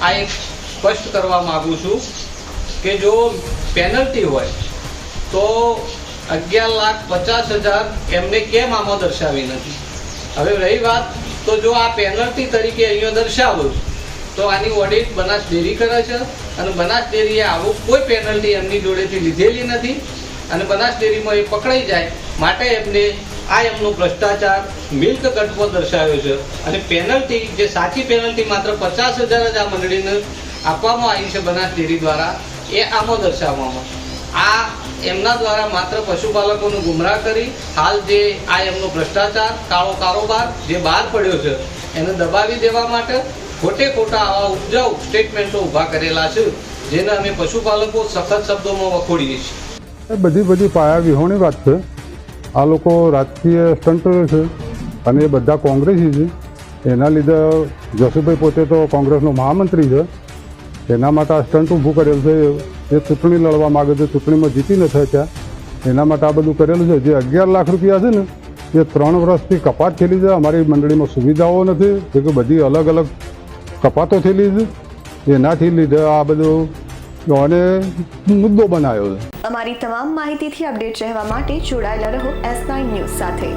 આ એક સ્પષ્ટ કરવા માગું છું કે જો પેનલ્ટી હોય તો 11,50,000 એમને કેમ આમાં દર્શાવી નથી. હવે રહી વાત તો જો આ પેનલ્ટી તરીકે અહીંયા દર્શાવું તો આની ઓડિટ બનાસ ડેરી કરે છે અને બનાસ ડેરીએ આવું કોઈ પેનલ્ટી એમની જોડેથી લીધેલી નથી અને બનાસ ડેરીમાં એ પકડાઈ જાય માટે એમને આ એમનો ભ્રષ્ટાચાર મિલ્ક કટકો દર્શાવ્યો છે અને પેનલ્ટી જે સાચી પેનલ્ટી માત્ર 50,000 જ આ મંડળીને આપવામાં આવી છે બનાસ ડેરી દ્વારા એ આમાં દર્શાવવામાં આ એમના દ્વારા માત્ર પશુપાલકોને ગુમરાહ કરી હાલ જે આ એમનો ભ્રષ્ટાચાર કાળો કારોબાર જે બહાર પડ્યો છે એને દબાવી દેવા માટે ખોટે ખોટા આવા ઉપજાઉ સ્ટેટમેન્ટો ઊભા કરેલા છે જેને અમે પશુપાલકો સખત શબ્દોમાં વખોડીએ છીએ. બધી પાયા વિહોણી વાત છે. આ લોકો રાજકીય સ્ટન્ટ છે અને એ બધા કોંગ્રેસી છે. એના લીધે જસુભાઈ પોતે તો કોંગ્રેસનો મહામંત્રી છે. એના માટે આ સ્ટન્ટ ઊભું કરેલું છે. એ ચૂંટણી લડવા માગે છે, ચૂંટણીમાં જીતી ન થાય ત્યાં એના માટે આ બધું કરેલું છે. જે 11 લાખ રૂપિયા છે ને એ 3 વર્ષથી કપાત થયેલી છે. અમારી મંડળીમાં સુવિધાઓ નથી, જે કે બધી અલગ અલગ કપાતો થયેલી છે. એનાથી લીધે આ બધું અને મુદ્દો બનાવ્યો છે. અમારી તમામ માહિતીથી અપડેટ રહેવા માટે જોડાયેલા રહો S9 ન્યૂઝ સાથે.